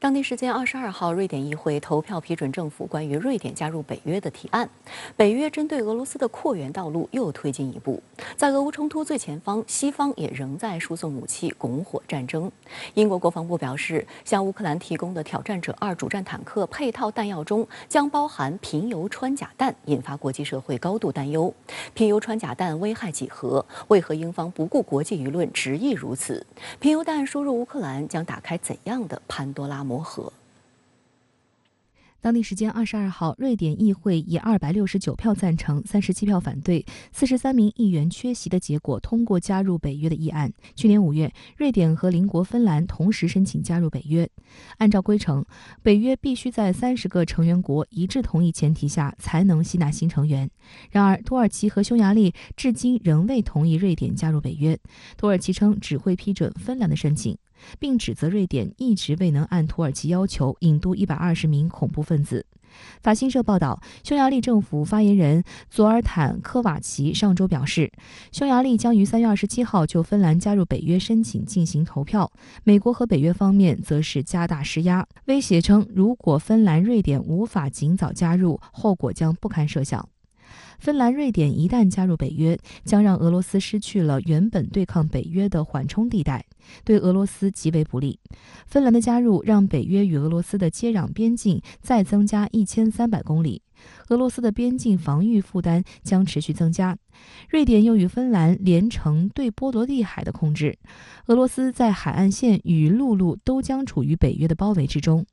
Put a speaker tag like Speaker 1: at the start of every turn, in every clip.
Speaker 1: 当地时间22号，瑞典议会投票批准政府关于瑞典加入北约的提案。北约针对俄罗斯的扩员道路又推进一步。在俄乌冲突最前方，西方也仍在输送武器，拱火战争。英国国防部表示，向乌克兰提供的挑战者2主战坦克配套弹药中将包含贫铀穿甲弹，引发国际社会高度担忧。贫铀穿甲弹危害几何？为何英方不顾国际舆论，执意如此？贫铀弹输入乌克兰将打开怎样的潘多拉魔盒？
Speaker 2: 当地时间22号，瑞典议会以269票赞成、37票反对、43名议员缺席的结果通过加入北约的议案。去年5月，瑞典和邻国芬兰同时申请加入北约。按照规程，北约必须在30个成员国一致同意前提下才能吸纳新成员。然而，土耳其和匈牙利至今仍未同意瑞典加入北约。土耳其称只会批准芬兰的申请，并指责瑞典一直未能按土耳其要求引渡120名恐怖分子。法新社报道，匈牙利政府发言人佐尔坦科瓦奇上周表示，匈牙利将于3月27号就芬兰加入北约申请进行投票。美国和北约方面则是加大施压，威胁称如果芬兰、瑞典无法尽早加入，后果将不堪设想。芬兰、瑞典一旦加入北约，将让俄罗斯失去了原本对抗北约的缓冲地带，对俄罗斯极为不利。芬兰的加入让北约与俄罗斯的接壤边境再增加1300公里，俄罗斯的边境防御负担将持续增加。瑞典又与芬兰连成对波罗的海的控制，俄罗斯在海岸线与陆路都将处于北约的包围之中。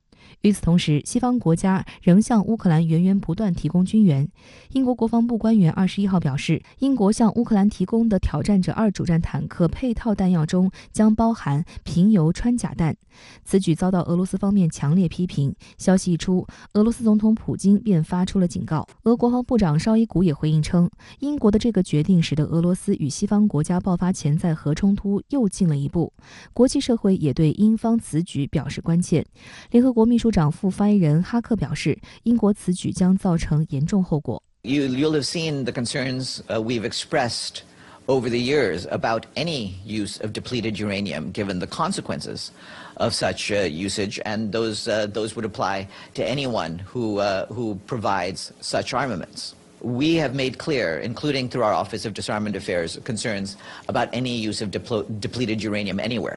Speaker 2: 与此同时，西方国家仍向乌克兰源源不断提供军援。英国国防部官员21号表示，英国向乌克兰提供的挑战者2主战坦克配套弹药中将包含贫铀穿甲弹。此举遭到俄罗斯方面强烈批评。消息一出，俄罗斯总统普京便发出了警告。俄国防部长绍伊古也回应称，英国的这个决定使得俄罗斯与西方国家爆发潜在核冲突又进了一步。国际社会也对英方此举表示关切。联合国秘书长副发言人哈克表示，英国此举将造成严重后果。
Speaker 3: You'll have seen the concerns we've expressed over the years about any use of depleted uranium, given the consequences of such usage, and those would apply to anyone who provides such armaments. We have made clear, including through our Office of Disarmament Affairs, concerns about any use of depleted uranium anywhere.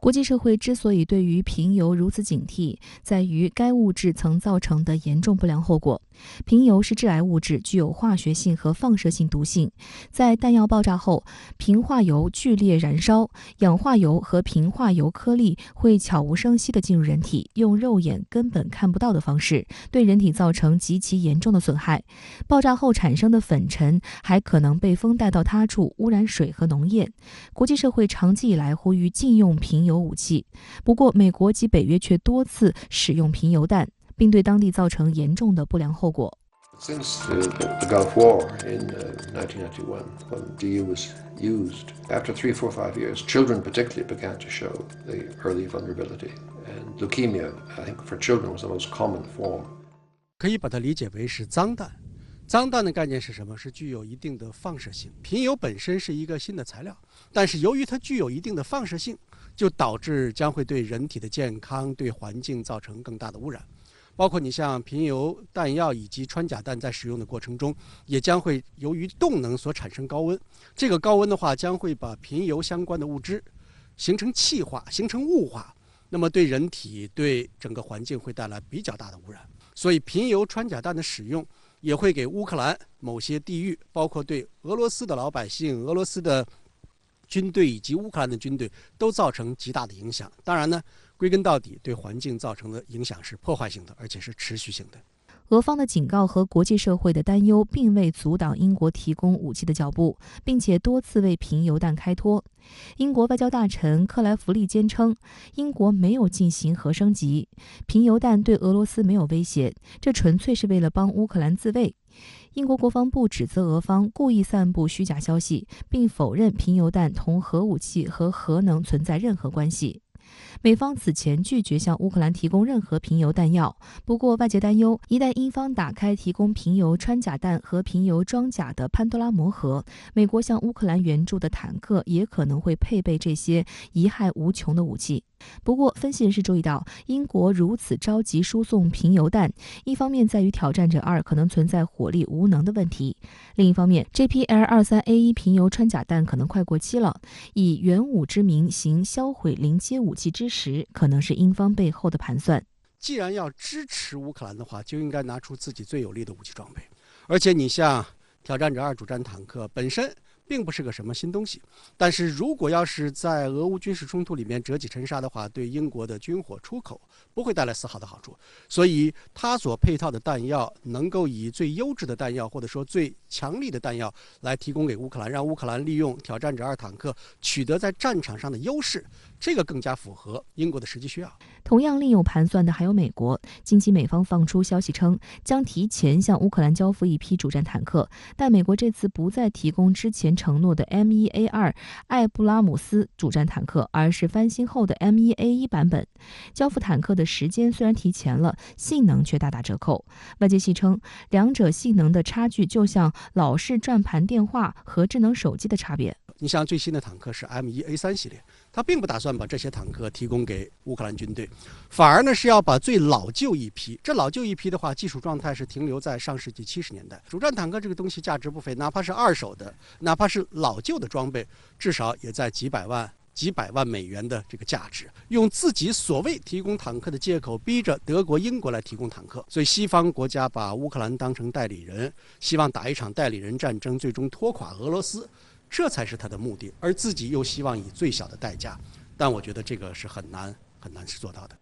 Speaker 2: 国际社会之所以对于贫铀如此警惕，在于该物质曾造成的严重不良后果。贫铀是致癌物质，具有化学性和放射性毒性。在弹药爆炸后，贫化铀剧烈燃烧，氧化铀和贫化铀颗粒会悄无声息地进入人体，用肉眼根本看不到的方式，对人体造成极其严重的损害。爆炸后产生的粉尘还可能被风带到他处，污染水和农业。国际社会长期以来呼吁禁用贫铀武器，不过美国及北约却多次使用贫铀弹，并对当地造成严重的不良后果。
Speaker 4: Since the Gulf War in 1991, when DU was used, after 3, 4, 5 years, children particularly began to show the early vulnerability. And leukemia, I think, for children was the most common form.
Speaker 5: 可以把它理解为是脏弹。脏弹的概念是什么？是具有一定的放射性。贫铀本身是一个新的材料，但是由于它具有一定的放射性，就导致将会对人体的健康、对环境造成更大的污染。包括你像贫铀弹药以及穿甲弹在使用的过程中，也将会由于动能所产生高温。这个高温的话，将会把贫铀相关的物质形成气化、形成雾化，那么对人体、对整个环境会带来比较大的污染。所以贫铀穿甲弹的使用也会给乌克兰某些地域，包括对俄罗斯的老百姓、俄罗斯的军队以及乌克兰的军队都造成极大的影响。当然呢，归根到底对环境造成的影响是破坏性的，而且是持续性的。
Speaker 2: 俄方的警告和国际社会的担忧并未阻挡英国提供武器的脚步，并且多次为贫铀弹开脱。英国外交大臣克莱弗利坚称，英国没有进行核升级，贫铀弹对俄罗斯没有威胁，这纯粹是为了帮乌克兰自卫。英国国防部指责俄方故意散布虚假消息，并否认贫铀弹同核武器和核能存在任何关系。美方此前拒绝向乌克兰提供任何贫铀弹药。不过，外界担忧，一旦英方打开提供贫铀穿甲弹和贫铀装甲的潘多拉魔盒，美国向乌克兰援助的坦克也可能会配备这些贻害无穷的武器。不过，分析人士注意到，英国如此着急输送贫铀弹，一方面在于挑战者2可能存在火力无能的问题，另一方面，这批 L-23A1 贫铀穿甲弹可能快过期了，以援武之名行销毁临街武器之实，可能是英方背后的盘算。
Speaker 5: 既然要支持乌克兰的话，就应该拿出自己最有力的武器装备，而且你像挑战者2主战坦克本身并不是个什么新东西，但是如果要是在俄乌军事冲突里面折戟沉沙的话，对英国的军火出口不会带来丝毫的好处。所以它所配套的弹药能够以最优质的弹药，或者说最强力的弹药来提供给乌克兰，让乌克兰利用挑战者2坦克取得在战场上的优势，这个更加符合英国的实际需要。
Speaker 2: 同样另有盘算的还有美国。近期美方放出消息称，将提前向乌克兰交付一批主战坦克，但美国这次不再提供之前承诺的 M1A2 艾布拉姆斯主战坦克，而是翻新后的 M1A1 版本。交付坦克的时间虽然提前了，性能却大打折扣。外界戏称，两者性能的差距就像老式转盘电话和智能手机的差别。
Speaker 5: 你像最新的坦克是 M1A3 系列，它并不打算把这些坦克提供给乌克兰军队，反而呢是要把最老旧一批。这老旧一批的话，技术状态是停留在上世纪70年代。主战坦克这个东西价值不菲，哪怕是二手的，哪怕是老旧的装备，至少也在几百万美元的这个价值。用自己所谓提供坦克的借口，逼着德国、英国来提供坦克。所以西方国家把乌克兰当成代理人，希望打一场代理人战争，最终拖垮俄罗斯。这才是他的目的，而自己又希望以最小的代价，但我觉得这个是很难去做到的。